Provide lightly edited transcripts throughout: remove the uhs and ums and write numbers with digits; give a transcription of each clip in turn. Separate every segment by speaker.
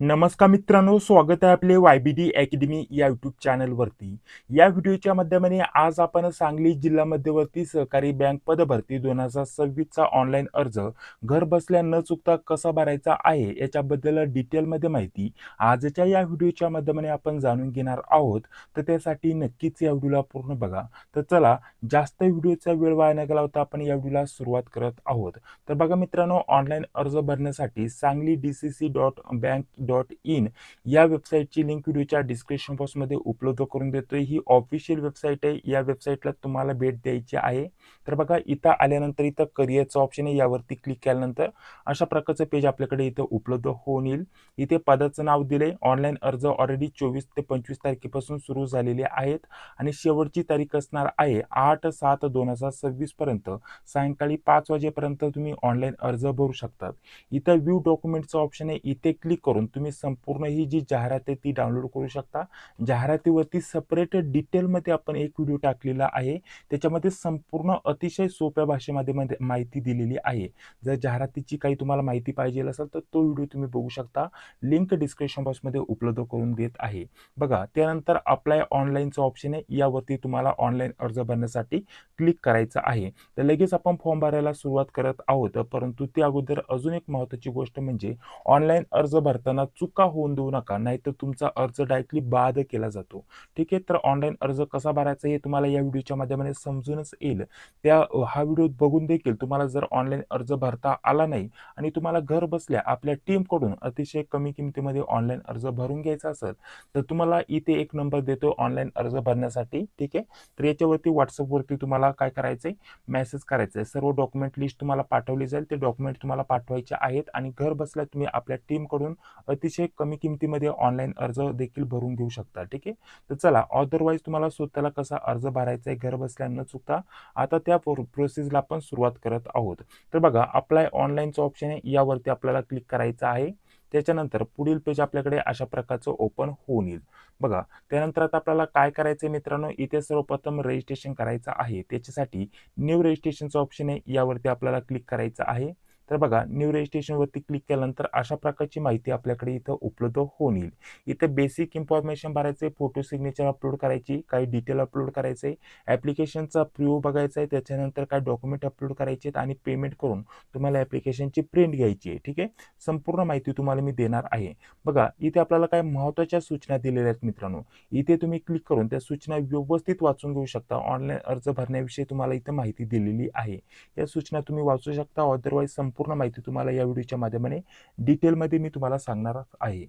Speaker 1: नमस्कार मित्रांनो, स्वागत आहे आपले YBD अकॅडमी या यूट्यूब चॅनलवरती. या व्हिडिओच्या माध्यमाने आज आपण सांगली जिल्हा मध्यवर्ती सहकारी बँक पदभरती 2026चा ऑनलाईन अर्ज घर बसल्या न चुकता कसा भरायचा आहे याच्याबद्दल डिटेलमध्ये माहिती आजच्या या व्हिडिओच्या माध्यमाने आपण जाणून घेणार आहोत. तर त्यासाठी नक्कीच या व्हिडिओला पूर्ण बघा. तर चला जास्त व्हिडिओचा वेळ वाया न घालवता आपण या व्हिडिओला सुरुवात करत आहोत. तर बघा मित्रांनो, ऑनलाईन अर्ज भरण्यासाठी सांगली dcc.bank.in या वेबसाईटची लिंक व्हिडिओच्या डिस्क्रिप्शन बॉक्समध्ये उपलब्ध करून देतोय. ही ऑफिशियल वेबसाईट आहे. या वेबसाईटला तुम्हाला भेट द्यायची आहे. तर बघा, इथं आल्यानंतर इथं करिअरचं ऑप्शन आहे, यावरती क्लिक केल्यानंतर अशा प्रकारचं पेज आपल्याकडे इथं उपलब्ध होऊन येईल. इथे पदाचं नाव दिले. ऑनलाईन अर्ज ऑलरेडी 24 ते 25 तारखेपासून सुरू झालेले आहेत आणि शेवटची तारीख असणार आहे 8/7/2026 पर्यंत सायंकाळी 5 वाजेपर्यंत तुम्ही ऑनलाईन अर्ज भरू शकतात. इथं व्ह्यू डॉक्युमेंटचं ऑप्शन आहे. इथे क्लिक करून तुम्ही संपूर्ण ही जी जाहिरात आहे ती डाउनलोड करू शकता. जाहिरातीवरती सेपरेट डिटेलमध्ये आपण एक व्हिडिओ टाकलेला आहे. त्याच्यामध्ये संपूर्ण अतिशय सोप्या भाषेमध्ये माहिती दिलेली आहे. जर जाहिरातीची काही तुम्हाला माहिती पाहिजे असेल तर तो व्हिडिओ तुम्ही बघू शकता. लिंक डिस्क्रिप्शन बॉक्समध्ये उपलब्ध करून देत आहे. बघा, त्यानंतर अप्लाय ऑनलाईनचं ऑप्शन आहे. यावरती तुम्हाला ऑनलाईन अर्ज भरण्यासाठी क्लिक करायचं आहे. तर लगेच आपण फॉर्म भरायला सुरुवात करत आहोत. परंतु त्या अगोदर अजून एक महत्त्वाची गोष्ट म्हणजे ऑनलाईन अर्ज भरताना चुका होऊन देऊ नका, नाहीतर तुमचा अर्ज डायरेक्टली बाद केला जातो. ठीक आहे. तर ऑनलाईन अर्ज कसा भरायचा हे तुम्हाला या व्हिडिओच्या माध्यमाने समजूनच येईल. हा व्हिडिओ बघून देखील तुम्हाला जर ऑनलाईन अर्ज भरता आला नाही आणि तुम्हाला घर बसल्या आपल्या टीमकडून अतिशय कमी किमतीमध्ये ऑनलाईन अर्ज भरून घ्यायचा असेल तर तुम्हाला इथे एक नंबर देतो ऑनलाईन अर्ज भरण्यासाठी. ठीक आहे. तर याच्यावरती व्हॉट्सअपवरती तुम्हाला काय करायचंय, मेसेज करायचा आहे. सर्व डॉक्युमेंट लिस्ट तुम्हाला पाठवली जाईल. ते डॉक्युमेंट तुम्हाला पाठवायचे आहेत आणि घर बसल्या तुम्ही आपल्या टीमकडून अतिशय कमी किमतीमध्ये ऑनलाईन अर्ज देखील भरून घेऊ शकता. ठीक आहे. तर चला, अदरवाईज तुम्हाला स्वतःला कसा अर्ज भरायचा आहे घर बसल्या न चुकता, आता त्या प्रोसेसला आपण सुरुवात करत आहोत. तर बघा, अप्लाय ऑनलाईनचं ऑप्शन आहे. यावरती आपल्याला क्लिक करायचं आहे. त्याच्यानंतर पुढील पेज आपल्याकडे अशा प्रकारचं ओपन होऊन येईल. बघा, त्यानंतर आता आपल्याला काय करायचंय मित्रांनो, इथे सर्वप्रथम रजिस्ट्रेशन करायचं आहे. त्याच्यासाठी न्यू रजिस्ट्रेशनचं ऑप्शन आहे. यावरती आपल्याला क्लिक करायचं आहे. तर बघा, न्यू रजिस्ट्रेशनवरती क्लिक केल्यानंतर अशा प्रकारची माहिती आपल्याकडे इथं उपलब्ध होऊन येईल. इथं बेसिक इन्फॉर्मेशन भरायचे, फोटो सिग्नेचर अपलोड करायची, काही डिटेल अपलोड करायचे, ॲप्लिकेशनचा प्रिव्ह्यू बघायचा आहे, त्याच्यानंतर काय डॉक्युमेंट अपलोड करायचे आणि पेमेंट करून तुम्हाला ॲप्लिकेशनची प्रिंट घ्यायची आहे. ठीक आहे. संपूर्ण माहिती तुम्हाला मी देणार आहे. बघा, इथे आपल्याला काय महत्त्वाच्या सूचना दिलेल्या आहेत मित्रांनो. इथे तुम्ही क्लिक करून त्या सूचना व्यवस्थित वाचून घेऊ शकता. ऑनलाईन अर्ज भरण्याविषयी तुम्हाला इथे माहिती दिलेली आहे. या सूचना तुम्ही वाचू शकता. अदरवाईज संपूर्ण माहिती तुम्हाला या व्हिडिओच्या माध्यमाने डिटेलमध्ये मी तुम्हाला सांगणार आहे.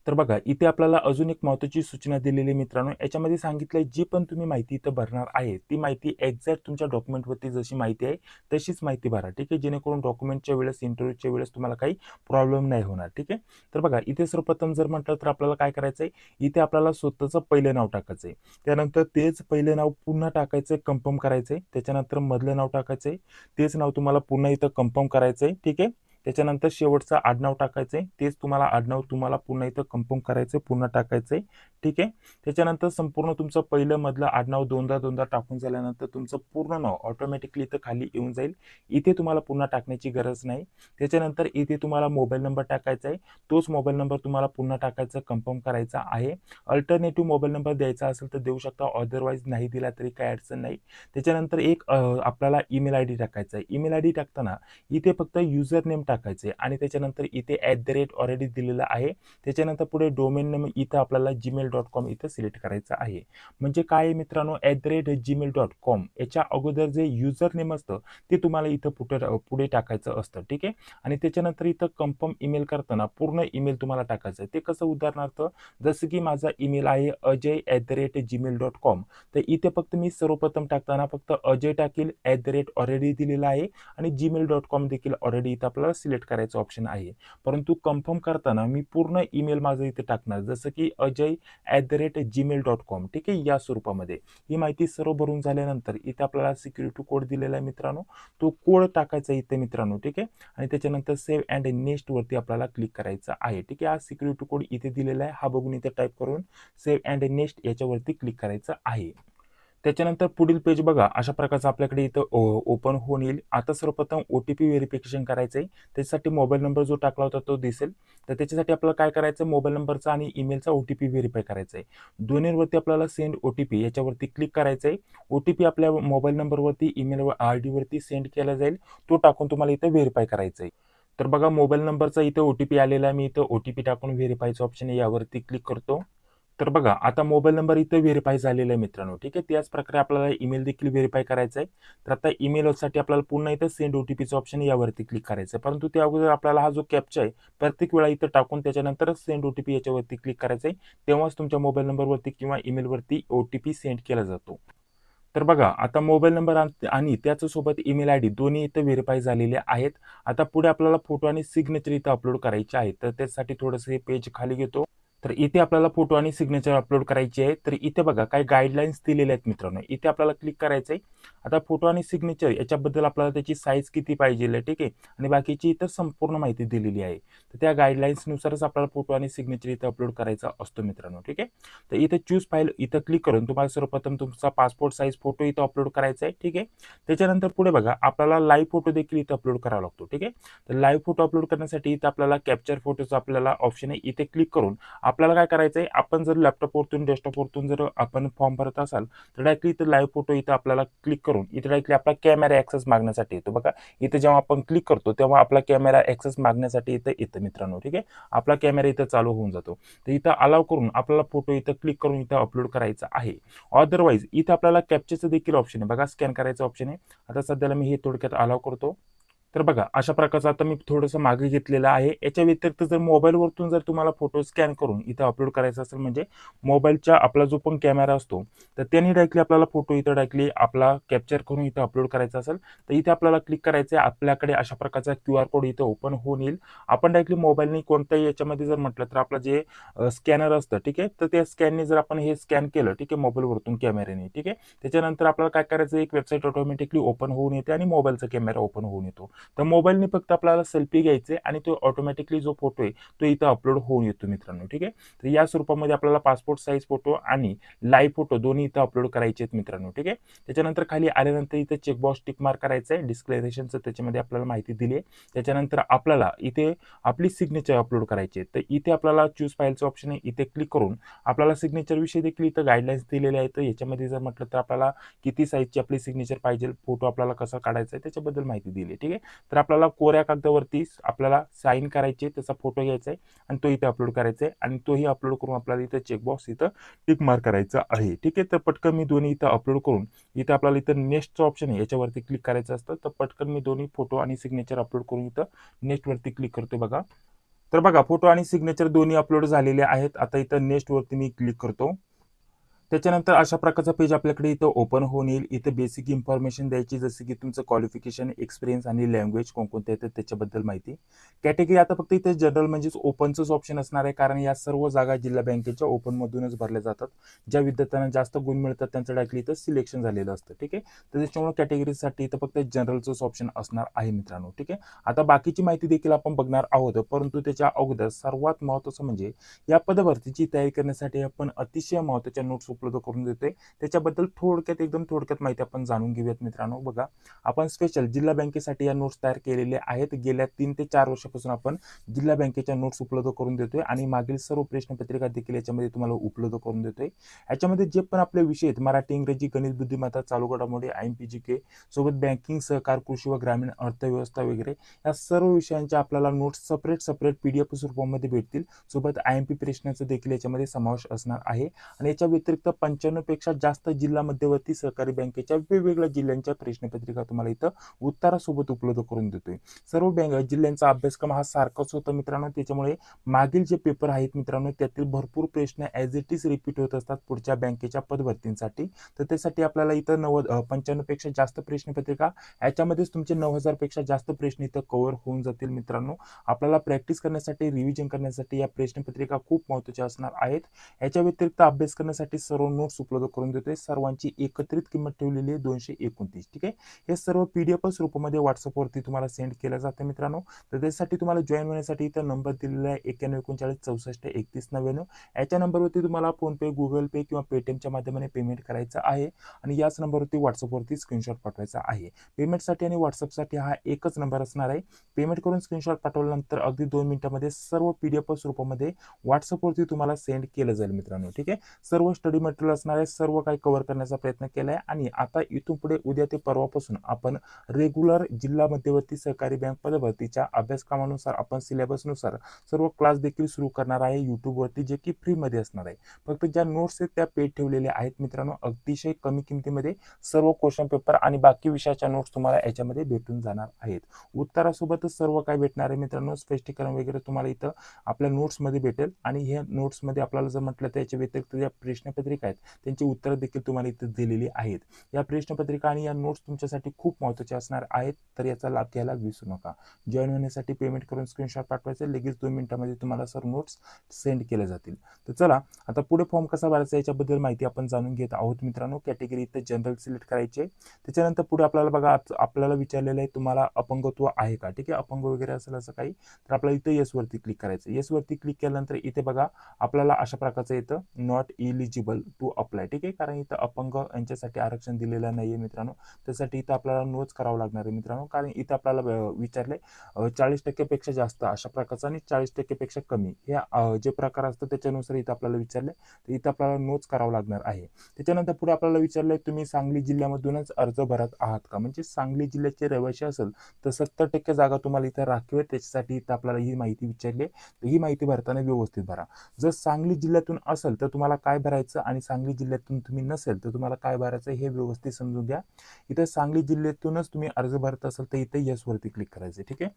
Speaker 1: तर बघा, इथे आपल्याला अजून एक महत्त्वाची सूचना दिलेली मित्रांनो. याच्यामध्ये सांगितलंय जी पण तुम्ही माहिती इथं भरणार आहे ती माहिती एक्झॅक्ट तुमच्या डॉक्युमेंटवरती जशी माहिती आहे तशीच माहिती भरा. ठीक आहे. जेणेकरून डॉक्युमेंटच्या वेळेस, इंटरव्ह्यूच्या वेळेस तुम्हाला काही प्रॉब्लेम नाही होणार. ठीक आहे. तर बघा, इथे सर्वप्रथम जर म्हटलं तर आपल्याला काय करायचंय, इथे आपल्याला स्वतःचं पहिलं नाव टाकायचंय. त्यानंतर तेच पहिलं नाव पुन्हा टाकायचंय, कन्फर्म करायचंय. त्याच्यानंतर मधलं नाव टाकायचंय. तेच नाव तुम्हाला पुन्हा इथं कन्फर्म करायचंय. ठीक आहे. त्याच्यानंतर शेवटचं आडनाव टाकायचंय. तेच तुम्हाला आडनाव तुम्हाला पुन्हा इथं कन्फर्म करायचंय, पुन्हा टाकायचंय. ठीक आहे. त्याच्यानंतर संपूर्ण तुमचं पहिलं मधलं आडनाव दोनदा दोनदा टाकून झाल्यानंतर तुमचं पूर्ण नाव ऑटोमॅटिकली इथं खाली येऊन जाईल. इथे तुम्हाला पुन्हा टाकण्याची गरज नाही. त्याच्यानंतर इथे तुम्हाला मोबाईल नंबर टाकायचा आहे. तोच मोबाईल नंबर तुम्हाला पुन्हा टाकायचा, कन्फर्म करायचा आहे. अल्टरनेटिव्ह मोबाईल नंबर द्यायचा असेल तर देऊ शकता, अदरवाईज नाही दिला तरी काही अडचण नाही. त्याच्यानंतर एक आपल्याला ईमेल आय डी टाकायचा आहे. ईमेल आय डी टाकताना इथे फक्त युजर नेम टाकायचे आणि त्याच्यानंतर इथे ऑलरेडी दिलेला आहे. त्याच्यानंतर पुढे डोमेन नेम इथं आपल्याला gmail.com इथं सिलेक्ट करायचं आहे. म्हणजे काय मित्रांनो, gmail.com याच्या अगोदर जे युजर नेम असतं ते तुम्हाला इथं पुढे टाकायचं असतं. ठीक आहे. आणि त्याच्यानंतर इथं कन्फर्म ईमेल करताना पूर्ण ईमेल तुम्हाला टाकायचं आहे. ते कसं, उदाहरणार्थ जसं की माझा ईमेल आहे ajay@gmail.com. तर इथे फक्त मी सर्वप्रथम टाकताना फक्त अजय टाकेल, ऑलरेडी दिलेला आहे आणि gmail.com देखील ऑलरेडी इथं आपल्याला सिलेक्ट करायचं ऑप्शन आहे. परंतु कन्फर्म करताना मी पूर्ण ईमेल माझं इथे टाकणार, जसं की ajay@gmail.com. ठीक आहे. या स्वरूपामध्ये ही माहिती सर्व भरून झाल्यानंतर इथे आपल्याला सिक्युरिटी कोड दिलेला आहे मित्रांनो. तो कोड टाकायचा इथे मित्रांनो. ठीक आहे. आणि त्याच्यानंतर सेव्ह अँड नेक्स्ट वरती आपल्याला क्लिक करायचं आहे. ठीक आहे. हा सिक्युरिटी कोड इथे दिलेला आहे. हा बघून इथे टाईप करून सेव्ह अँड नेक्स्ट याच्यावरती क्लिक करायचं आहे. त्याच्यानंतर पुढील पेज बघा अशा प्रकारचं आपल्याकडे इथं ओपन होऊन येईल. आता सर्वप्रथम OTP व्हेरिफिकेशन करायचं आहे. त्याच्यासाठी मोबाईल नंबर जो टाकला होता तो दिसेल. तर त्याच्यासाठी आपल्याला काय करायचं, मोबाईल नंबरचा आणि ईमेलचा OTP व्हेरीफाय करायचा आहे. दोन्हीवरती आपल्याला सेंड OTP याच्यावरती क्लिक करायचं आहे. OTP आपल्या मोबाईल नंबरवरती, ईमेल ID वरती सेंड केला जाईल. तो टाकून तुम्हाला इथं व्हेरीफाय करायचं आहे. तर बघा मोबाईल नंबरचा इथं OTP आलेला आहे. मी इथं OTP टाकून व्हेरीफायचं ऑप्शन आहे यावरती क्लिक करतो. तर बघा आता मोबाईल नंबर इथं व्हेरीफाय झालेला आहे मित्रांनो. ठीक आहे. त्याच प्रकारे आपल्याला ईमेल देखील व्हेरीफाय करायचा आहे. तर आता ईमेलसाठी आपल्याला पुन्हा इथं सेंड OTPचं ऑप्शन यावरती क्लिक करायचं आहे. परंतु त्या अगोदर आपल्याला हा जो कॅप्चा आहे प्रत्येक वेळा इथं टाकून त्याच्यानंतरच सेंड OTP याच्यावरती क्लिक करायचं आहे. तेव्हाच तुमच्या मोबाईल नंबरवरती किंवा ईमेलवरती OTP सेंड केला जातो. तर बघा आता मोबाईल नंबर आणि त्याच्यासोबत ईमेल ID दोन्ही इथं व्हेरीफाय झालेले आहेत. आता पुढे आपल्याला फोटो आणि सिग्नेचर इथं अपलोड करायचे आहे. तर त्यासाठी थोडंसं हे पेज खाली घेतो. तर इथे आपल्याला फोटो आणि सिग्नेचर अपलोड करायची आहे. तर इथे बघा काही गाईडलाईन्स दिलेल्या आहेत मित्रांनो. इथे आपल्याला क्लिक करायचं आहे. आता फोटो आणि सिग्नेचर याच्याबद्दल आपल्याला त्याची साईज किती पाहिजे, ठीक आहे, आणि बाकीची इथं संपूर्ण माहिती दिलेली आहे. तर त्या गाईडलाईन्सनुसारच आपल्याला फोटो आणि सिग्नेचर इथं अपलोड करायचा असतो मित्रांनो. ठीक आहे. तर इथं चूज फाईल इथं क्लिक करून तुम्हाला सर्वप्रथम तुमचा पासपोर्ट साईज फोटो इथं अपलोड करायचा आहे. ठीक आहे. त्याच्यानंतर पुढे बघा आपल्याला लाईव्ह फोटो देखील इथं अपलोड करावा लागतो. ठीक आहे. तर लाईव्ह फोटो अपलोड करण्यासाठी इथं आपल्याला कॅप्चर फोटोचा आपल्याला ऑप्शन आहे. इथे क्लिक करून आपल्याला काय करायचं आहे, आपण जर लॅपटॉपवरतून डेस्कटॉपवरतून जर आपण फॉर्म भरत असाल तर डायरेक्टली इथं लाईव्ह फोटो इथं आपल्याला क्लिक करून इथे डायरेक्टली आपला कॅमेरा ॲक्सेस मागण्यासाठी येतो. बघा इथे जेव्हा आपण क्लिक करतो तेव्हा आपला कॅमेरा ॲक्सेस मागण्यासाठी इथं येतं मित्रांनो. ठीक आहे. आपला कॅमेरा इथं चालू होऊन जातो. तर इथं अलाव करून आपल्याला फोटो इथं क्लिक करून इथं अपलोड करायचा आहे. अदरवाईज इथं आपल्याला कॅप्चरचं देखील ऑप्शन आहे. बघा स्कॅन करायचं ऑप्शन आहे. आता सध्याला मी हे थोडक्यात अलाव करतो. तर बघा अशा प्रकारचं आता मी थोडंसं मागे घेतलेलं आहे. याच्या व्यतिरिक्त जर मोबाईलवरतून जर तुम्हाला फोटो स्कॅन करून इथं अपलोड करायचा असेल, म्हणजे मोबाईलच्या आपला जो पण कॅमेरा असतो तर त्यांनी डायरेक्टली आपल्याला फोटो इथं डायरेक्टली आपला कॅप्चर करून इथं अपलोड करायचा असेल तर इथे आपल्याला क्लिक करायचं आहे. आपल्याकडे अशा प्रकारचा QR कोड इथं ओपन होऊन येईल. आपण डायरेक्टली मोबाईलने कोणत्याही याच्यामध्ये जर म्हटलं तर आपलं जे स्कॅनर असतं, ठीक आहे, तर त्या स्कॅनने जर आपण हे स्कॅन केलं, ठीक आहे, मोबाईलवरतून कॅमेऱ्याने, ठीक आहे, त्याच्यानंतर आपल्याला काय करायचं, एक वेबसाईट ऑटोमॅटिकली ओपन होऊन येते आणि मोबाईलचा कॅमेरा ओपन होऊन येतो. तर मोबाईलने फक्त आपल्याला सेल्फी घ्यायचे आणि तो ऑटोमॅटिकली जो फोटो आहे तो इथं अपलोड होऊन येतो मित्रांनो. ठीक आहे. तर या स्वरूपामध्ये आपल्याला पासपोर्ट साईज फोटो आणि लाईव्ह फोटो दोन्ही इथं अपलोड करायचे आहेत मित्रांनो. ठीक आहे. त्याच्यानंतर खाली आल्यानंतर इथं चेकबॉक्स टिक मार्क करायचं आहे. डिस्क्लेरेशनचं त्याच्यामध्ये आपल्याला माहिती दिली आहे. त्याच्यानंतर आपल्याला इथे आपली सिग्नेचर अपलोड करायची आहे. तर इथे आपल्याला चूज फाईलचं ऑप्शन आहे. इथे क्लिक करून आपल्याला सिग्नेचर विषयी देखील इथं गाईडलाईन्स दिलेले आहेत. याच्यामध्ये जर म्हटलं तर आपल्याला किती साईजची आपली सिग्नेचर पाहिजे, फोटो आपल्याला कसा काढायचा आहे त्याच्याबद्दल माहिती दिली आहे. ठीक आहे. तर आपल्याला कोऱ्या कागदावरती आपल्याला साईन करायची, त्याचा फोटो घ्यायचा आहे आणि तो इथे अपलोड करायचा आहे आणि तोही अपलोड करून आपल्याला इथं चेकबॉक्स इथं टिक मार्क करायचा आहे. ठीक आहे. तर पटकन मी दोन्ही इथं अपलोड करून इथं आपल्याला इथं नेक्स्टचं ऑप्शन आहे याच्यावरती क्लिक करायचं असतं. तर पटकन मी दोन्ही फोटो आणि सिग्नेचर अपलोड करून इथं नेक्स्टवरती क्लिक करतो. बघा तर बघा फोटो आणि सिग्नेचर दोन्ही अपलोड झालेले आहेत. आता इथं नेक्स्टवरती मी क्लिक करतो. त्याच्यानंतर अशा प्रकारचा पेज आपल्याकडे इथं ओपन होऊन येईल. इथं बेसिक इन्फॉर्मेशन द्यायची, जसं की तुमचं क्वालिफिकेशन, एक्सपिरियन्स आणि लँग्वेज कोणकोणते येतात त्याच्याबद्दल माहिती. कॅटेगरी आता फक्त इथे जनरल म्हणजेच ओपनचंच ऑप्शन असणार आहे, कारण या सर्व जागा जिल्हा बँकेच्या ओपनमधूनच भरल्या जातात. ज्या विद्यार्थ्यांना जास्त गुण मिळतात त्यांचं डायरेक्टली इथं सिलेक्शन झालेलं असतं. ठीक आहे. तर त्याच्यामुळे कॅटेगरीसाठी इथं फक्त जनरलचंच ऑप्शन असणार आहे मित्रांनो. ठीक आहे. आता बाकीची माहिती देखील आपण बघणार आहोत, परंतु त्याच्या अगोदर सर्वात महत्त्वाचं म्हणजे या पदभरतीची तयारी करण्यासाठी आपण अतिशय महत्त्वाच्या नोट्स उपलब्ध करून देतोय. त्याच्याबद्दल थोडक्यात एकदम थोडक्यात माहिती आपण जाणून घेऊयात मित्रांनो. बघा आपण स्पेशल जिल्हा बँकेसाठी या नोट्स तयार केलेले आहेत. गेल्या 3 ते 4 वर्षापासून आपण जिल्हा बँकेच्या नोट्स उपलब्ध करून देतोय आणि मागील सर्व प्रश्नपत्रिका देखील याच्यामध्ये तुम्हाला उपलब्ध करून देतोय. याच्यामध्ये जे पण आपले विषय आहेत, मराठी, इंग्रजी, गणित, बुद्धिमत्ता, चालू घडामोडी, IMPGK सोबत बँकिंग, सहकार, कृषी व ग्रामीण अर्थव्यवस्था वगैरे या सर्व विषयांच्या आपल्याला नोट्स सेपरेट PDF स्वरूपामध्ये भेटतील. सोबत IMP प्रश्नांचा देखील याच्यामध्ये समावेश असणार आहे आणि याच्या व्यतिरिक्त 95 पेक्षा जास्त जिल्हा मध्यवर्ती सहकारी बँकेच्या वेगवेगळ्या जिल्ह्यांच्या प्रश्नपत्रिका तुम्हाला इथं उत्तरासोबत उपलब्ध करून देतोय. सर्व जिल्ह्यांचा अभ्यासक्रम हा सारखाच होता मित्रांनो. त्याच्यामुळे मागील जे पेपर आहेत मित्रांनो त्यातील भरपूर प्रश्न ॲज इट इज रिपीट होत असतात पुढच्या बँकेच्या पदभरतींसाठी. तर त्यासाठी आपल्याला इथं 95 पेक्षा जास्त प्रश्नपत्रिका, याच्यामध्येच तुमचे 9000 पेक्षा जास्त प्रश्न इथं कव्हर होऊन जातील मित्रांनो. आपल्याला प्रॅक्टिस करण्यासाठी, रिव्हिजन करण्यासाठी या प्रश्नपत्रिका खूप महत्त्वाच्या असणार आहेत. याच्या व्यतिरिक्त अभ्यास करण्यासाठी सर्व नोट्स उपलब्ध करून देतोय. सर्वांची एकत्रित किंमत ठेवलेली आहे 229. ठीक आहे. हे सर्व PDF स्वरूपामध्ये व्हॉट्सअपवरती तुम्हाला सेंड केलं जातं मित्रांनो. तर त्यासाठी तुम्हाला जॉईन होण्यासाठी इथं नंबर दिलेला आहे 9139643199. याच्या नंबरवरती तुम्हाला फोनपे, गुगल पे किंवा पेटीएमच्या माध्यमाने पेमेंट करायचं आहे आणि याच नंबरवरती व्हॉट्सअपवरती स्क्रीनशॉट पाठवायचा आहे. पेमेंटसाठी आणि व्हॉट्सअपसाठी हा एकच नंबर असणार आहे. पेमेंट करून स्क्रीनशॉट पाठवल्यानंतर अगदी 2 मिनिटांमध्ये सर्व PDF स्वरूपामध्ये व्हॉट्सअपवरती तुम्हाला सेंड केलं जाईल मित्रांनो. ठीक आहे. सर्व स्टडी मटेरियल असणार आहे. सर्व काही कव्हर करण्याचा प्रयत्न केला आहे आणि आता इथून पुढे उद्या ते परवापासून आपण रेग्युलर जिल्हा मध्यवर्ती सहकारी बँक पदभरतीच्या अभ्यासक्रमानुसार आपण सिलेबसनुसार सर्व क्लास देखील सुरू करणार आहे YouTubeवरती, जे की फ्रीमध्ये असणार आहे. फक्त ज्या नोट्स आहेत त्या पेड ठेवलेल्या आहेत मित्रांनो. अतिशय कमी किमतीमध्ये सर्व क्वेश्चन पेपर आणि बाकी विषयाच्या नोट्स तुम्हाला याच्यामध्ये भेटून जाणार आहेत. उत्तरासोबतच सर्व काय भेटणार आहे मित्रांनो, स्पष्टीकरण वगैरे तुम्हाला इथं आपल्या नोट्समध्ये भेटेल आणि ह्या नोट्समध्ये आपल्याला जर म्हटलं तर याच्या व्यतिरिक्त ज्या प्रश्नपत्रिका आहेत त्यांची उत्तरं देखील तुम्हाला इथं दिलेली आहेत. या प्रश्नपत्रिका आणि या नोट्स तुमच्यासाठी खूप महत्त्वाचे असणार आहेत, तर याचा लाभ घ्यायला विसरू नका. जॉईन होण्यासाठी पेमेंट करून स्क्रीनशॉट पाठवायचं, लगेच 2 मिनिटांमध्ये तुम्हाला सर्व नोट्स सेंड केले जातील. तर चला आता पुढे फॉर्म कसा भरायचा याच्याबद्दल माहिती आपण जाणून घेत आहोत मित्रांनो. कॅटेगरी इथं जनरल सिलेक्ट करायची आहे. त्याच्यानंतर पुढे आपल्याला बघा आपल्याला विचारलेलं आहे तुम्हाला अपंगत्व आहे का. ठीक आहे. अपंग वगैरे असेल असं काही तर आपल्याला इथं येस वरती क्लिक करायचं. येस वरती क्लिक केल्यानंतर इथे बघा आपल्याला अशा प्रकारचं येतं नॉट एलिजिबल टू अप्लाय. ठीक आहे. कारण इथं अपंग यांच्यासाठी आरक्षण दिलेलं नाहीये मित्रांनो. त्यासाठी इथं आपल्याला नोच करावं लागणार आहे मित्रांनो. कारण इथं आपल्याला विचारले 40% पेक्षा जास्त अशा प्रकारचं आणि 40% पेक्षा कमी हे जे प्रकार असतं त्याच्यानुसार इथं आपल्याला विचारले, तर इथं आपल्याला नोच करावं लागणार आहे. त्याच्यानंतर पुढे आपल्याला विचारलंय तुम्ही सांगली जिल्ह्यामधूनच अर्ज भरत आहात का. म्हणजे सांगली जिल्ह्याचे रहिवासी असेल तर 70% जागा तुम्हाला इथं राखीव आहे. त्याच्यासाठी इथं आपल्याला ही माहिती विचारली, तर ही माहिती भरताना व्यवस्थित भरा. जर सांगली जिल्ह्यातून असेल तर तुम्हाला काय भरायचं आणि सांगली जिल्ह्यातून तुम्ही नसेल तर तुम्हाला काय भरायचं हे व्यवस्थित समजून घ्या. इथं सांगली जिल्ह्यातूनच तुम्ही अर्ज भरत असाल तर इथे येस वरती क्लिक करायचं. ठीक आहे.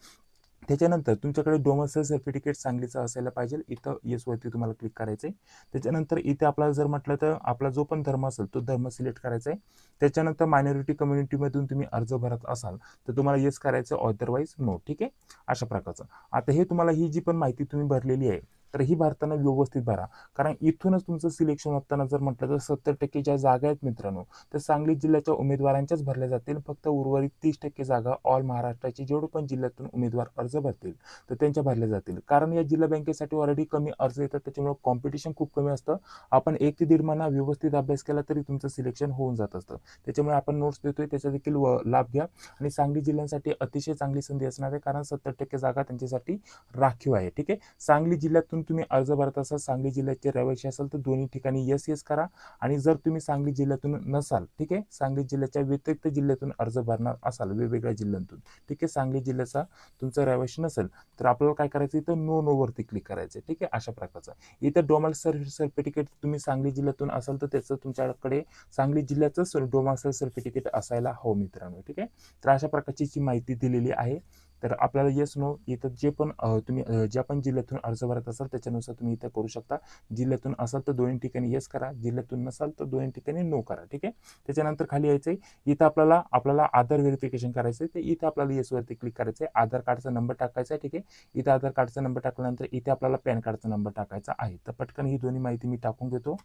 Speaker 1: त्याच्यानंतर तुमच्याकडे डोमेसाइल सर्टिफिकेट सांगलीचं असायला पाहिजे. इथं येस वरती तुम्हाला क्लिक करायचंय. त्याच्यानंतर इथे आपल्याला जर म्हटलं तर आपला जो पण धर्म असेल तो धर्म सिलेक्ट करायचा आहे. त्याच्यानंतर मायनॉरिटी कम्युनिटीमधून तुम्ही अर्ज भरत असाल तर तुम्हाला येस करायचं, अदरवाईज नो. ठीक आहे. अशा प्रकारचं आता हे तुम्हाला ही जी पण माहिती तुम्ही भरलेली आहे तर ही भरताना व्यवस्थित भरा. कारण इथूनच तुमचं सिलेक्शन होताना जर म्हटलं तर 70% ज्या जागा आहेत मित्रांनो तर सांगली जिल्ह्याच्या उमेदवारांच्याच भरल्या जातील. फक्त उर्वरित 30% जागा ऑल महाराष्ट्राचे जेवढे पण जिल्ह्यातून उमेदवार अर्ज भरतील तर त्यांच्या भरल्या जातील. कारण या जिल्हा बँकेसाठी ऑलरेडी कमी अर्ज येतात, त्याच्यामुळे कॉम्पिटिशन खूप कमी असतं. आपण 1 ते 1.5 महिना व्यवस्थित अभ्यास केला तरी तुमचं सिलेक्शन होऊन जात असतं. त्याच्यामुळे आपण नोट्स देतोय त्याचा देखील लाभ घ्या. आणि सांगली जिल्ह्यासाठी अतिशय चांगली संधी असणार आहे, कारण 70% जागा त्यांच्यासाठी राखीव आहे. ठीक आहे. सांगली जिल्ह्यातून तुम्ही अर्ज भरत असाल, सांगली जिल्ह्याचे रहिवासी असाल तर दोन्ही ठिकाणी येस येस करा. आणि जर तुम्ही सांगली जिल्ह्यातून नसाल, ठीक आहे, सांगली जिल्ह्याच्या व्यतिरिक्त जिल्ह्यातून अर्ज भरणार असाल वेगवेगळ्या जिल्ह्यांतून, ठीक आहे, सांगली जिल्ह्याचा तुमचा रहिवासी नसेल तर आपल्याला काय करायचं इथं नो वरती क्लिक करायचं. ठीक आहे. अशा प्रकारचं इथं डोमेसाइल सर्टिफिकेट तुम्ही सांगली जिल्ह्यातून असाल तर त्याचं तुमच्याकडे सांगली जिल्ह्याचं डोमेसाइल सर्टिफिकेट असायला हवं मित्रांनो. ठीक आहे. तर अशा प्रकारची माहिती दिलेली आहे. तर आपल्याला येस नो इथं जे पण तुम्ही ज्या पण जिल्ह्यातून अर्ज भरत असाल त्याच्यानुसार तुम्ही इथं करू शकता. जिल्ह्यातून असाल तर दोन्ही ठिकाणी येस करा, जिल्ह्यातून नसाल तर दोन्ही ठिकाणी नो करा. ठीक आहे. त्याच्यानंतर खाली यायचंय, इथं आपल्याला आधार व्हेरिफिकेशन करायचंय, तर इथं आपल्याला येस वरती क्लिक करायचंय. आधार कार्डचा नंबर टाकायचा आहे. ठीक आहे. इथं आधार कार्डचा नंबर टाकल्यानंतर इथे आपल्याला पॅन कार्डचा नंबर टाकायचा आहे. तर पटकन ही दोन्ही माहिती मी टाकून घेतो.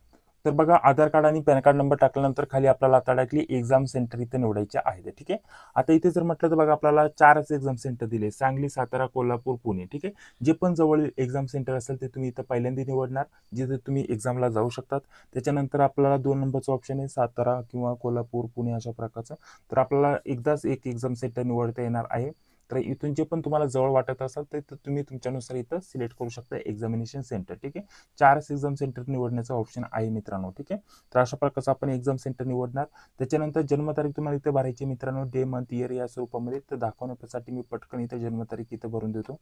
Speaker 1: तर बघा आधार कार्ड आणि पॅन कार्ड नंबर टाकल्यानंतर खाली आपल्याला आता डायरेक्टली एक्झाम सेंटर इथे निवडायचे आहे. ठीक आहे. आता इथे जर म्हटलं तर बघा आपल्याला 4च एक्झाम सेंटर दिले, सांगली, सातारा, कोल्हापूर, पुणे. ठीक आहे. जे पण जवळ एक्झाम सेंटर असेल ते तुम्ही इथं पहिल्यांदा निवडणार, जिथे तुम्ही एक्झामला जाऊ शकतात. त्याच्यानंतर आपल्याला 2 नंबरचं ऑप्शन आहे सातारा किंवा कोल्हापूर, पुणे अशा प्रकारचं. तर आपल्याला एकदाच एक एक्झाम सेंटर निवडता येणार आहे. तर इथून जे पण तुम्हाला जवळ वाटत असेल तर तुम्ही तुमच्यानुसार इथं सिलेक्ट करू शकता एक्झामिनेशन सेंटर. ठीक आहे. 4च एक्झाम सेंटर निवडण्याचा ऑप्शन आहे मित्रांनो. ठीक आहे. तर अशा प्रकारचं आपण एक्झाम सेंटर निवडणार. त्याच्यानंतर जन्मतारीख तुम्हाला इथे भरायची मित्रांनो, डे मंथ इयर या स्वरूपामध्ये. तर दाखवण्यासाठी मी पटकन इथे जन्मतारीख इथं भरून देतो.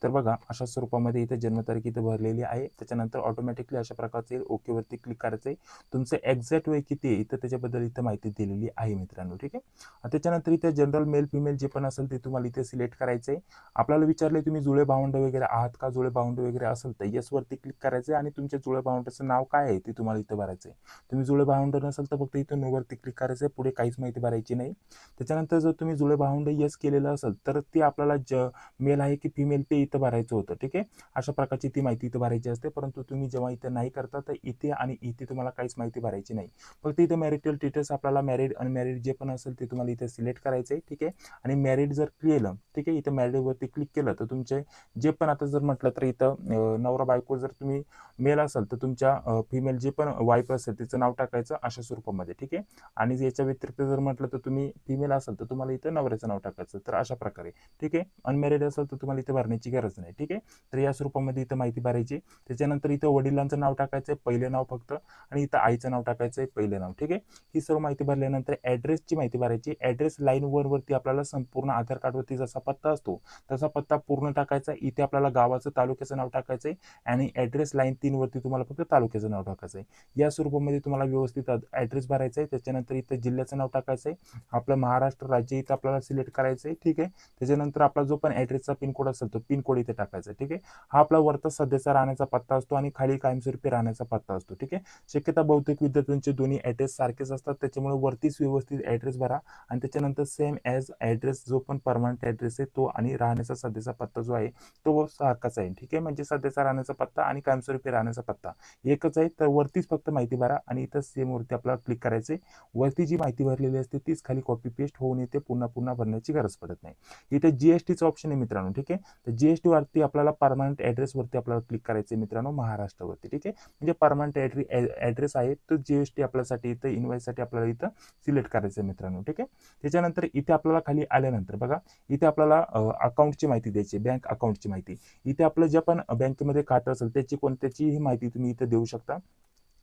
Speaker 1: तर बघा अशा स्वरूपामध्ये इथे जन्मतारीख इथे भरलेली आहे. त्याच्यानंतर ऑटोमॅटिकली अशा प्रकारचे ओके वरती क्लिक करायचं आहे. तुमचं एक्झॅक्ट वय किती आहे इथं त्याच्याबद्दल इथं माहिती दिलेली आहे मित्रांनो. ठीक आहे. त्याच्यानंतर इथे जनरल मेल फिमेल जे पण असेल ते तुम्हाला इथे सिलेक्ट करायचं आहे. आपल्याला विचारले तुम्ही जुळे भावंड वगैरे आहात का, जुळे भावंड वगैरे असेल तर येस वरती क्लिक करायचं आणि तुमच्या जुळे भावंडाचं नाव काय आहे ते तुम्हाला इथं भरायचं आहे. तुम्ही जुळे भावंड नसेल तर फक्त इथं नो वरती क्लिक करायचं आहे, पुढे काहीच माहिती भरायची नाही. त्याच्यानंतर जर तुम्ही जुळे भावंड येस केलेलं असेल तर ते आपल्याला मेल आहे की फिमेल ते इथं भरायचं होतं. ठीक आहे, अशा प्रकारची ती माहिती इथं भरायची असते. परंतु तुम्ही जेव्हा इथं नाही करता तर इथे आणि इथे तुम्हाला काहीच माहिती भरायची नाही. फक्त इथे मॅरिटल स्टेटस आपल्याला मॅरिड अनमॅरिड जे पण असेल ते तुम्हाला इथे सिलेक्ट करायचं आहे. ठीक आहे, आणि मॅरिड जर केलं, ठीक आहे, इथं मॅरिड वरती क्लिक केलं तर तुमचे जे पण आता जर म्हटलं तर इथं नवरा बायको जर तुम्ही मेल असाल तर तुमच्या फिमेल जे पण वाईफ असेल तिचं नाव टाकायचं अशा स्वरूपामध्ये. ठीक आहे, आणि याच्या व्यतिरिक्त जर म्हटलं तर तुम्ही फिमेल असाल तर तुम्हाला इथं नवऱ्याचं नाव टाकायचं, तर अशा प्रकारे. ठीक आहे, अनमॅरिड असेल तर तुम्हाला इथे भरण्याची गरज नाही. ठीक आहे, तर या स्वरूपामध्ये इथं माहिती भरायची. त्याच्यानंतर इथं वडिलांचं नाव टाकायचंय पहिले नाव फक्त, आणि इथं आईचं नाव टाकायचंय पहिले नाव. ठीक आहे, ही सर्व माहिती भरल्यानंतर ऍड्रेसची माहिती भरायची. ऍड्रेस लाईन वरती आपल्याला संपूर्ण आधार कार्डवरती जसा पत्ता असतो तसा पत्ता पूर्ण टाकायचा. इथे आपल्याला गावाचं तालुक्याचं नाव टाकायचंय आणि ऍड्रेस लाईन 3 वरती तुम्हाला फक्त तालुक्याचं नाव टाकायचंय. या स्वरूपामध्ये तुम्हाला व्यवस्थित ऍड्रेस भरायचा आहे. त्याच्यानंतर इथं जिल्ह्याचं नाव टाकायचंय. आपलं महाराष्ट्र राज्य इथं आपल्याला सिलेक्ट करायचंय. ठीक आहे, त्याच्यानंतर आपला जो पण ऍड्रेसचा पिनकोड असेल तो पिनकोड इथे टाकायचा. ठीक आहे, हा आपला वरचा सध्याचा राहण्याचा पत्ता असतो आणि खाली कायमस्वरूपी राहण्याचा पत्ता असतो. ठीक आहे, शक्यता बहुतेक विद्यार्थ्यांचे दोन्ही ऍड्रेस सारखेच असतात, त्याच्यामुळे वरतीच व्यवस्थित ऍड्रेस भरा आणि त्याच्यानंतर सेम ॲज ऍड्रेस जो पण परमनंट ऍड्रेस आहे तो आणि राहण्याचा सध्याचा पत्ता जो आहे तो सारखाच आहे. ठीक आहे, म्हणजे सध्याचा राहण्याचा पत्ता आणि कायमस्वरूपी राहण्याचा पत्ता एकच आहे. तर वरतीच फक्त माहिती भरा आणि इथं सेम वरती आपल्याला क्लिक करायचे. वरती जी माहिती भरलेली असते तीच खाली कॉपी पेस्ट होऊन येते, पुन्हा पुन्हा भरण्याची गरज पडत नाही. इथे जीएसटीचं ऑप्शन आहे मित्रांनो. ठीक आहे, तर जीएसटी वरती आपल्याला परमनंट ऍड्रेस वरती आपल्याला क्लिक करायचे मित्रांनो, महाराष्ट्रावरती. ठीक आहे, म्हणजे परमनंट ऍड्रेस आहे तो जीएसटी आपल्यासाठी इथं इन्व्हॉइससाठी आपल्याला इथं सिलेक्ट करायचं आहे मित्रांनो. ठीक आहे, त्याच्यानंतर इथे आपल्याला खाली आल्यानंतर बघा इथे आपल्याला अकाउंटची माहिती द्यायची, बँक अकाउंटची माहिती. इथे आपलं जे पण बँकेमध्ये खातं असेल त्याची कोणत्याची ही माहिती तुम्ही इथे देऊ शकता.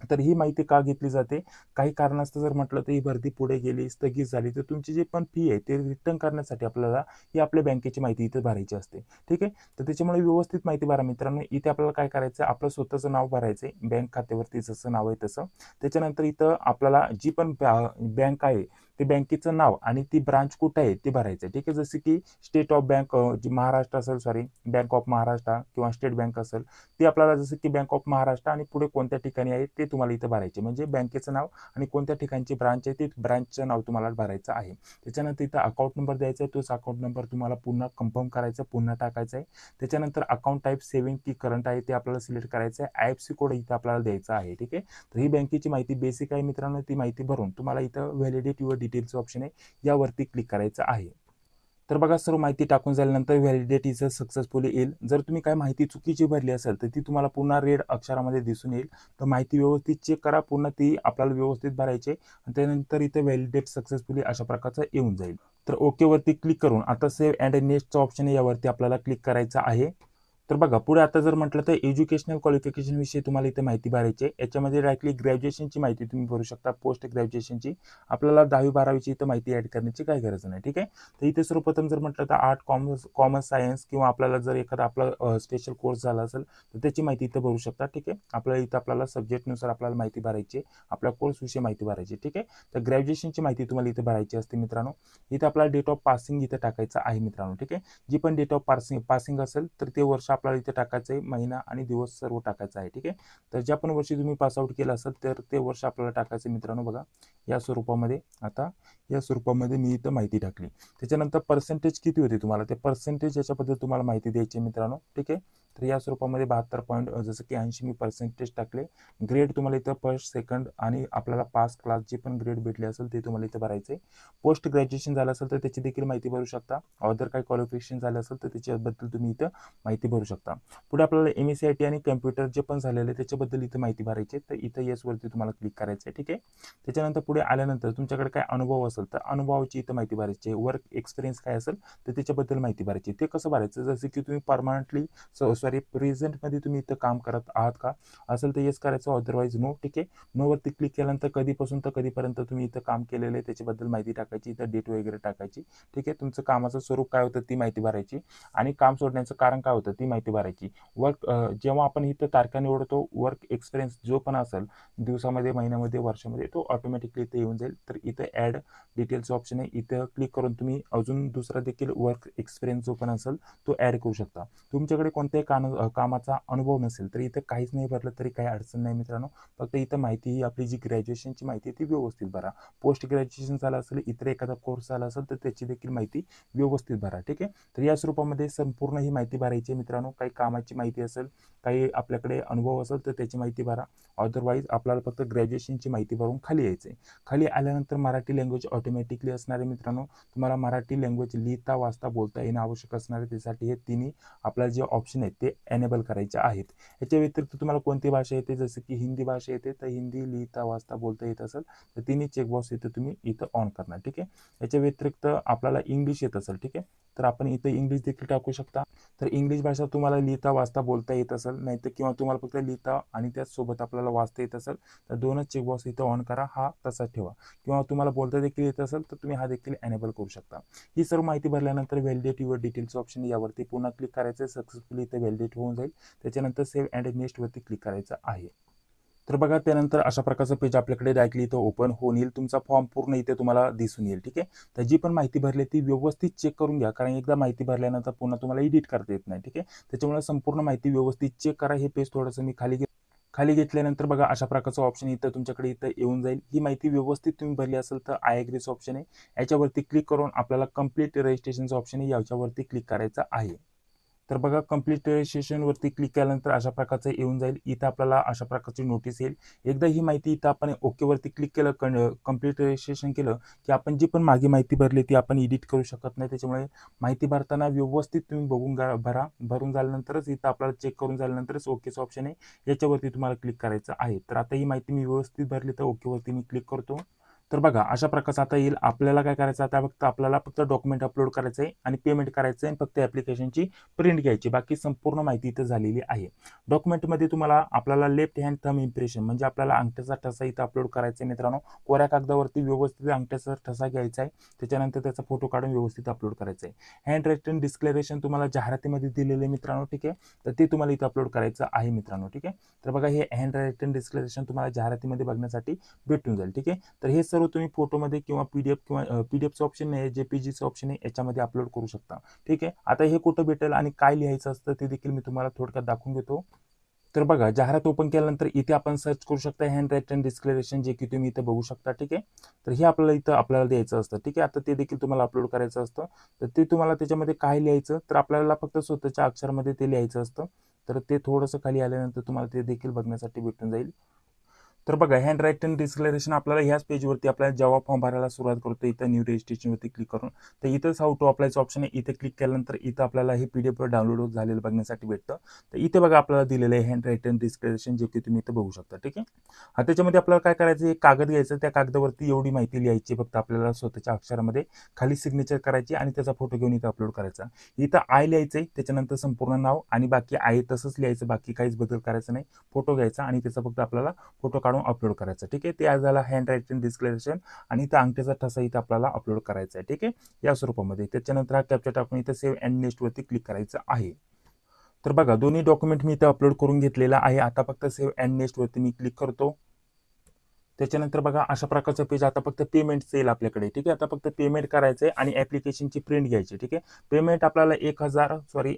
Speaker 1: तर ही माहिती का घेतली जाते, काही कारणास्तव जर म्हटलं तर ही भरती पुढे गेली, स्थगित झाली, तर तुमची जी पण फी आहे ते रिटर्न करण्यासाठी आपल्याला ही आपल्या बँकेची माहिती इथे भरायची असते. ठीक आहे, तर त्याच्यामुळे व्यवस्थित माहिती भरा मित्रांनो. इथे आपल्याला काय करायचं, आपलं स्वतःचं नाव भरायचंय, बँक खात्यावरती जसं नाव आहे तसं. त्याच्यानंतर इथं आपल्याला जी पण बँक आहे ते बँकेचं नाव आणि ती ब्रांच कुठे आहे ते भरायचं. ठीक आहे, जसे की स्टेट ऑफ बँक जी महाराष्ट्र असेल, सॉरी बँक ऑफ महाराष्ट्र किंवा स्टेट बँक असेल ती आपल्याला, जसं की बँक ऑफ महाराष्ट्र आणि पुढे कोणत्या ठिकाणी आहे ते तुम्हाला इथं भरायचे, म्हणजे बँकेचं नाव आणि कोणत्या ठिकाणची ब्रांच आहे ते ब्रांचचं नाव तुम्हाला भरायचं आहे. त्याच्यानंतर इथं अकाउंट नंबर द्यायचा आहे, तोच अकाउंट नंबर तुम्हाला पुन्हा कन्फर्म करायचा, पुन्हा टाकायचा आहे. त्याच्यानंतर अकाउंट टाईप सेव्हिंग की करंट आहे ते आपल्याला सिलेक्ट करायचं आहे. आयएफसी कोड इथं आपल्याला द्यायचा आहे. ठीक आहे, तर ही बँकेची माहिती बेसिक आहे मित्रांनो. ती माहिती भरून तुम्हाला इथं व्हॅलिडेट युअर डिटेल्सचं ऑप्शन आहे, यावरती क्लिक करायचं आहे. तर बघा सर्व माहिती टाकून झाल्यानंतर व्हॅलिडेट इज सक्सेसफुली येईल. जर तुम्ही काय माहिती चुकीची भरली असेल तर ती तुम्हाला पुन्हा रेड अक्षरामध्ये दिसून येईल. तर माहिती व्यवस्थित चेक करा, पुन्हा ती आपल्याला व्यवस्थित भरायची आणि त्यानंतर इथे व्हॅलिडेट सक्सेसफुली अशा प्रकारचं येऊन जाईल. तर ओके वरती क्लिक करून आता सेव्ह अँड नेक्स्टचं ऑप्शन आहे, यावरती आपल्याला क्लिक करायचं आहे. तर बघा पुढे आता जर म्हटलं तर एज्युकेशनल क्वालिफिकेशन विषयी तुम्हाला इथे माहिती भरायची आहे. याच्यामध्ये डायरेक्टली ग्रॅज्युएशनची माहिती तुम्ही भरू शकता, पोस्ट ग्रॅज्युएशनची. आपल्याला 10वी-12वीची इथं माहिती ऍड करण्याची काही गरज नाही. ठीक आहे, तर इथे सर्वप्रथम जर म्हटलं तर आर्ट, कॉमर्स सायन्स किंवा आपल्याला जर एखादा आपला स्पेशल कोर्स झाला असेल तर त्याची माहिती इथं भरू शकता. ठीक आहे, आपल्याला इथं आपल्याला सब्जेक्टनुसार आपल्याला माहिती भरायची आहे, आपल्या कोर्सविषयी माहिती भरायची. ठीक आहे, तर ग्रॅज्युएशनची माहिती तुम्हाला इथे भरायची असते मित्रांनो. इथे आपल्याला डेट ऑफ पासिंग इथे टाकायचं आहे मित्रांनो. ठीक आहे, जी पण डेट ऑफ पासिंग असेल तर ते वर्ष आपल्याला इथे टाकायचं आहे, महिना आणि दिवस सर्व टाकायचं आहे. ठीक आहे, तर ज्या पण वर्षी तुम्ही पासआउट केलं असेल तर ते वर्ष आपल्याला टाकायचं मित्रांनो. बघा या स्वरूपामध्ये, आता या स्वरूपामध्ये मी इथं माहिती टाकली. त्याच्यानंतर पर्सेंटेज किती होते तुम्हाला, ते पर्सेंटेज याच्याबद्दल तुम्हाला माहिती द्यायची मित्रांनो. ठीक आहे, तर या स्वरूपामध्ये 72 पॉईंट जसं की 80 मी पर्सेंटेज टाकले. ग्रेड तुम्हाला इथं फर्स्ट, सेकंड आणि आपल्याला पास क्लास जे पण ग्रेड भेटले असेल ते तुम्हाला इथं भरायचे. पोस्ट ग्रॅज्युएशन झालं असेल तर त्याची देखील माहिती भरू शकता. अदर काही क्वालिफिकेशन झालं असेल तर त्याच्याबद्दल तुम्ही इथं माहिती भरू शकता. पुढे आपल्याला MSc आणि कम्प्युटर जे पण झालेलं आहे त्याच्याबद्दल इथं माहिती भरायची, तर इथं येस वरती तुम्हाला क्लिक करायचं आहे. ठीक आहे, त्याच्यानंतर पुढे आल्यानंतर तुमच्याकडे काय अनुभव असेल तर अनुभवाची इथं माहिती भरायची. वर्क एक्सपिरियन्स काय असेल तर त्याच्याबद्दल माहिती भरायची. ते कसं भरायचं, जसं की तुम्ही परमनंटली प्रेझेंटमध्ये तुम्ही इथं काम करत आहात का असेल तर येस करायचं, अदरवाईज नो. ठीक आहे, नो वरती क्लिक केल्यानंतर कधीपासून तर कधीपर्यंत तुम्ही इथं काम केलेलं आहे त्याच्याबद्दल माहिती टाकायची, इथं डेट वगैरे टाकायची. ठीक आहे, तुमचं कामाचं स्वरूप काय होतं ती माहिती भरायची आणि काम सोडण्याचं कारण काय होतं ती माहिती माहिती भरायची. जेव्हा आपण इथं तारखा निवडतो, वर्क एक्सपिरियन्स जो पण असेल दिवसामध्ये, महिन्यामध्ये, वर्षामध्ये, तो ऑटोमॅटिकली इथे येऊन जाईल. तर इथे ॲड डिटेल्स ऑप्शन आहे, इथं क्लिक करून तुम्ही अजून दुसरा देखील वर्क एक्सपिरियन्स जो पण असेल तो ॲड करू शकता. तुमच्याकडे कोणत्याही कामाचा अनुभव नसेल तर इथं काहीच नाही भरलं तरी काही अडचण नाही मित्रांनो. फक्त इथं माहिती ही आपली जी ग्रॅज्युएशनची माहिती ती व्यवस्थित भरा. पोस्ट ग्रॅज्युएशन झालं असेल, इतर एखादा कोर्स झाला असेल तर त्याची देखील माहिती व्यवस्थित भरा. ठीक आहे. तर या स्वरूपामध्ये संपूर्ण ही माहिती भरायची आहे मित्रांनो. काही कामाची माहिती असेल, काही आपल्याकडे अनुभव असेल तर त्याची माहिती भरा. अदरवाईज आपल्याला फक्त ग्रॅज्युएशनची माहिती भरून खाली यायचं आहे. खाली आल्यानंतर मराठी लँग्वेज ऑटोमॅटिकली असणार आहे मित्रांनो. तुम्हाला मराठी लँग्वेज लिहिता, वाचता, बोलता येणं आवश्यक असणार आहे. त्यासाठी हे तिन्ही आपल्याला जे ऑप्शन आहेत ते एनेबल करायचे आहेत. याच्या व्यतिरिक्त तुम्हाला कोणती भाषा येते, जसं की हिंदी भाषा येते तर हिंदी लिहिता, वाचता, बोलता येत असेल तर तिन्ही चेकबॉक्स इथं तुम्ही इथं ऑन करणार. ठीक आहे. याच्या व्यतिरिक्त आपल्याला इंग्लिश येत असेल, ठीक आहे, तर आपण इथं इंग्लिश देखील टाकू शकता. तर इंग्लिश भाषा तुम्हाला लिहिता, वाचता, बोलता येत असेल, नाहीतर किंवा तुम्हाला फक्त लिहिता आणि त्याचसोबत आपल्याला वाचता येत असेल तर दोनच चेकबॉक्स इथं ऑन करा, हा तसा ठेवा. किंवा तुम्हाला बोलता देखील येत असेल तर तुम्ही हा देखील एनेबल करू शकता. ही सर्व माहिती भरल्यानंतर व्हॅलिडेट युअर डिटेल्स ऑप्शन यावरती पुन्हा क्लिक करायचं. सक्सेसफुली इथे व्हॅलिडेट होऊन जाईल. त्याच्यानंतर सेव्ह अँड नेक्स्ट वरती क्लिक करायचं आहे. तर बघा त्यानंतर अशा प्रकारचं पेज आपल्याकडे डायरेक्टली इथं ओपन होऊन येईल. तुमचा फॉर्म पूर्ण इथे तुम्हाला दिसून येईल. ठीक आहे. तर जी पण माहिती भरली ती व्यवस्थित चेक करून घ्या, कारण एकदा माहिती भरल्यानंतर पुन्हा तुम्हाला एडिट करता येत नाही. ठीक आहे. त्याच्यामुळे संपूर्ण माहिती व्यवस्थित चेक करा. हे पेज थोडंसं मी खाली घेतल्यानंतर बघा अशा प्रकारचं ऑप्शन इथं तुमच्याकडे इथं येऊन जाईल. ही माहिती व्यवस्थित तुम्ही भरली असेल तर आय एग्रीच ऑप्शन आहे, याच्यावरती क्लिक करून आपल्याला कंप्लीट रजिस्ट्रेशनचं ऑप्शन आहे, याच्यावरती क्लिक करायचं आहे. तर बघा कंप्लीट रजिस्ट्रेशनवरती क्लिक केल्यानंतर अशा प्रकारचं येऊन जाईल. इथं आपल्याला अशा प्रकारची नोटीस येईल. एकदा ही माहिती इथं आपण ओकेवरती क्लिक केलं, कंप्लीट रजिस्ट्रेशन केलं की आपण जी पण मागे माहिती भरली ती आपण एडिट करू शकत नाही. त्याच्यामुळे माहिती भरताना व्यवस्थित तुम्ही बघून भरा. भरून झाल्यानंतरच इथं आपल्याला चेक करून झाल्यानंतरच ओकेचं ऑप्शन आहे, याच्यावरती तुम्हाला क्लिक करायचं आहे. तर आता ही माहिती मी व्यवस्थित भरली तर ओकेवरती मी क्लिक करतो. तर बघा अशा प्रकारचं आता येईल. आपल्याला काय करायचं, आता आपल्याला फक्त डॉक्युमेंट अपलोड करायचं आहे आणि पेमेंट करायचं आहे, फक्त ॲप्लिकेशनची प्रिंट घ्यायची. बाकी संपूर्ण माहिती इथं झालेली आहे. डॉक्युमेंटमध्ये आपल्याला लेफ्ट हँड थंब इम्प्रेशन म्हणजे आपल्याला अंगठ्याचा ठसा इथं अपलोड करायचा आहे मित्रांनो. कोऱ्या कागदावरती व्यवस्थित अंगठ्याचा ठसा घ्यायचा आहे. त्याच्यानंतर त्याचा फोटो काढून व्यवस्थित अपलोड करायचा आहे. हँड रायटिंग डिस्क्लेरेशन तुम्हाला जाहिरातीमध्ये दिलेले मित्रांनो. ठीक आहे. तर ते तुम्हाला इथं अपलोड करायचं आहे मित्रांनो. ठीक आहे. तर बघा हे हँड रायटिंग डिस्क्लेरेशन तुम्हाला जाहिरातीमध्ये बघण्यासाठी भेटून जाईल. ठीक आहे. तर हे सर्व तुम्ही फोटोमध्ये किंवा पीडीएफचं ऑप्शन आहे, जेपीजीचं ऑप्शन आहे, याच्यामध्ये अपलोड करू शकता. ठीक आहे. आता हे कुठं भेटेल आणि काय लिहायचं असतं ते देखील मी तुम्हाला थोडक्यात दाखवून घेतो. तर बघा जाहिरात ओपन केल्यानंतर इथे आपण सर्च करू शकता हँड रायटिंग डिस्क्लेरेशन, जे की तुम्ही इथे बघू शकता. ठीक आहे. तर हे आपल्याला द्यायचं असतं. ठीक आहे. आता ते देखील तुम्हाला अपलोड करायचं असतं. तर ते तुम्हाला त्याच्यामध्ये काय लिहायचं, तर आपल्याला फक्त स्वतःच्या अक्षरामध्ये ते लिहायचं असतं. तर ते थोडंसं खाली आल्यानंतर तुम्हाला ते देखील बघण्यासाठी भेटून जाईल. तर बघा हँड रायटिंग डिस्क्लेरेशन आपल्याला ह्याच पेजवरती आपल्याला जेव्हा फॉर्म भरायला सुरुवात करतो इथं न्यू रजिस्ट्रेशनवरती क्लिक करून, तर इथंच हाऊ टू अप्लायचं ऑप्शन आहे. इथे क्लिक केल्यानंतर इथं आपल्याला हे पीडीएफ डाउनलोड झालेलं बघण्यासाठी भेटतं. तर इथे बघा आपल्याला दिलेलं आहे हँड रायटिंग डिस्क्लेरेशन, जे की तुम्ही इथं बघू शकता. ठीक आहे. हा त्याच्यामध्ये आपल्याला काय करायचं, एक कागद घ्यायचं, त्या कागदावरती एवढी माहिती लिहायची फक्त आपल्याला स्वतःच्या अक्षरामध्ये, खाली सिग्नेचर करायची आणि त्याचा फोटो घेऊन इथं अपलोड करायचा. इथं आय लिहायचंय, त्याच्यानंतर संपूर्ण नाव आणि बाकी आहे तसंच लिहायचं, बाकी काहीच बदल करायचं नाही. फोटो घ्यायचा आणि त्याचा फक्त आपल्याला फोटो काढून अपलोड करायचा. ठीक आहे. ते आज झाला हँड रायटिंग डिस्क्लेरेशन आणि इथं अंगठ्याचा ठसा इथं आपल्याला अपलोड करायचा आहे. ठीक आहे. या स्वरूपामध्ये त्याच्यानंतर हा कॅप्चर टाकून इथं सेव्ह अँड नेक्स्ट वरती क्लिक करायचं आहे. तर बघा दोन्ही डॉक्युमेंट मी इथं अपलोड करून घेतलेला आहे. आता फक्त सेव्ह अँड नेक्स्ट वरती मी क्लिक करतो. त्याच्यानंतर बघा अशा प्रकारचं पेज आता फक्त पेमेंटचं येईल आपल्याकडे. ठीक आहे. आता फक्त पेमेंट करायचं आहे आणि ॲप्लिकेशनची प्रिंट घ्यायची. ठीक आहे. पेमेंट आपल्याला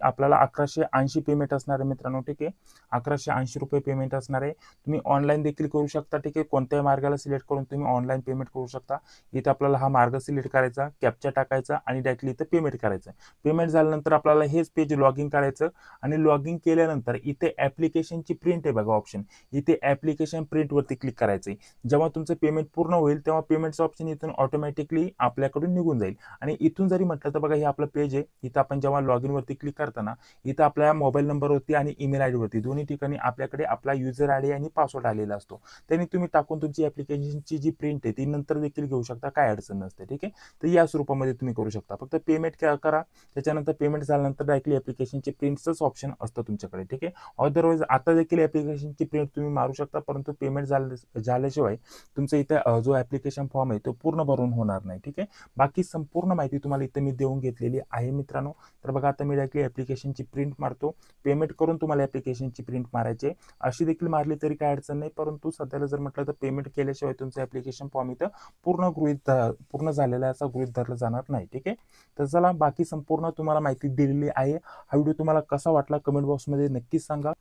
Speaker 1: आपल्याला 1180 पेमेंट असणार आहे मित्रांनो. ठीक आहे. 1180 रुपये पेमेंट असणार आहे. तुम्ही ऑनलाईन देखील करू शकता. ठीक आहे. कोणत्याही मार्गाला सिलेक्ट करून तुम्ही ऑनलाईन पेमेंट करू शकता. इथे आपल्याला हा मार्ग सिलेक्ट करायचा, कॅप्चा टाकायचा आणि डायरेक्टली इथं पेमेंट करायचं. पेमेंट झाल्यानंतर आपल्याला हेच पेज लॉग इन करायचं आणि लॉग इन केल्यानंतर इथे ॲप्लिकेशनची प्रिंट आहे बघा ऑप्शन, इथे ॲप्लिकेशन प्रिंटवरती क्लिक करायचं आहे. जेव्हा तुमचं पेमेंट पूर्ण होईल तेव्हा पेमेंटचं ऑप्शन इथून ऑटोमॅटिकली आपल्याकडून निघून जाईल. आणि इथून जरी म्हटलं तर बघा हे आपलं पेज आहे. इथं आपण जेव्हा लॉग इन वरती क्लिक करताना इथं आपल्या मोबाईल नंबरवरती आणि ईमेल आयडी वरती दोन्ही ठिकाणी आपल्याकडे आपला युजर आयडी आणि पासवर्ड आलेला असतो. त्यांनी तुम्ही टाकून तुमची ॲप्लिकेशनची जी प्रिंट आहे ती नंतर देखील घेऊ शकता, काय अडचण नसते. ठीक आहे. तर या स्वरूपामध्ये तुम्ही करू शकता. फक्त पेमेंट करा, त्याच्यानंतर पेमेंट झाल्यानंतर डायरेक्टली ॲप्लिकेशनची प्रिंटचंच ऑप्शन असतं तुमच्याकडे. ठीक आहे. अदरवाईज आता देखील ॲप्लिकेशनची प्रिंट तुम्ही मारू शकता, परंतु पेमेंट झाल्याशिवाय तुमचं इथे जो ऍप्लिकेशन फॉर्म आहे तो पूर्ण भरून होणार नाही. ठीक आहे, बाकी संपूर्ण माहिती तुम्हाला इथे मी देऊन घेतलेली आहे मित्रांनो. तर बघा आता मी डायरेक्टली ऍप्लिकेशनची प्रिंट मारतो. पेमेंट करून तुम्हाला ऍप्लिकेशनची प्रिंट मारायची आहे. अशी देखील मारली तरी काय अडचण नाही, परंतु सध्याला जर म्हटलं तर पेमेंट केल्याशिवाय तुमचं ऍप्लिकेशन फॉर्म इथं पूर्ण झालेला आहे असं गृहीत धरलं जाणार नाही. ठीक आहे, तर चला बाकी संपूर्ण तुम्हाला माहिती दिलेली आहे. हा व्हिडिओ तुम्हाला कसा वाटला कमेंट बॉक्समध्ये नक्कीच सांगा.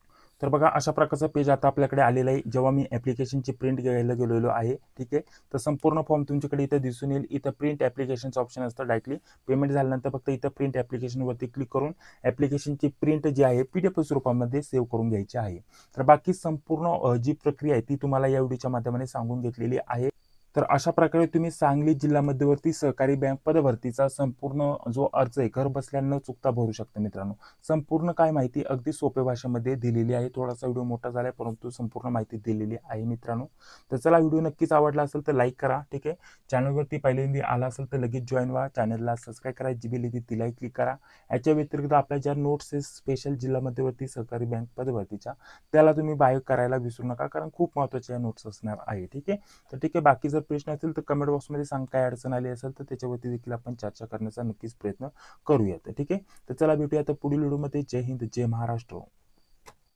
Speaker 1: तर बघा अशा प्रकारचं पेज आता आपल्याकडे आलेलं आहे जेव्हा मी ऍप्लिकेशनची प्रिंट घ्यायला गेलेलो आहे. ठीक आहे, तर संपूर्ण फॉर्म तुमच्याकडे इथं दिसून येईल. इथं प्रिंट ऍप्लिकेशनचं ऑप्शन असतं. डायरेक्टली पेमेंट झाल्यानंतर फक्त इथं प्रिंट ऍप्लिकेशनवरती क्लिक करून ऍप्लिकेशनची प्रिंट जी आहे PDF स्वरूपामध्ये सेव्ह करून घ्यायची आहे. तर बाकी संपूर्ण जी प्रक्रिया आहे ती तुम्हाला या व्हिडिओच्या माध्यमाने सांगून घेतलेली आहे. तर अशा प्रकारे तुम्ही सांगली जिल्हा मध्यवर्ती सहकारी बँक पदभरतीचा संपूर्ण जो अर्ज आहे घर बसल्या न चुकता भरू शकता मित्रांनो. संपूर्ण काय माहिती अगदी सोप्या भाषेमध्ये दिलेली आहे. थोडासा व्हिडिओ मोठा झालाय परंतु संपूर्ण माहिती दिलेली आहे मित्रांनो. तर चला व्हिडिओ नक्कीच आवडला असेल तर लाईक करा. ठीक आहे, चॅनलवरती पहिल्यांदा आला असेल तर लगेच जॉईन व्हा. चॅनलला सबस्क्राईब करा, जी बेल येते तिलाही क्लिक करा. याच्या व्यतिरिक्त आपल्या ज्या नोट्स आहे स्पेशल जिल्हा मध्यवर्ती सहकारी बँक पदभरतीच्या त्याला तुम्ही बाय करायला विसरू नका, कारण खूप महत्त्वाच्या नोट्स असणार आहे. ठीक आहे, तर ठीक आहे, बाकी जर प्रश्न असेल तर कमेंट बॉक्समध्ये सांग, काय अडचण आली असेल तर त्याच्यावरती देखील आपण चर्चा करण्याचा नक्कीच प्रयत्न करूयात. ठीक आहे, तर चला भेटूया आता पुढील व्हिडिओमध्ये. जय हिंद, जय महाराष्ट्र.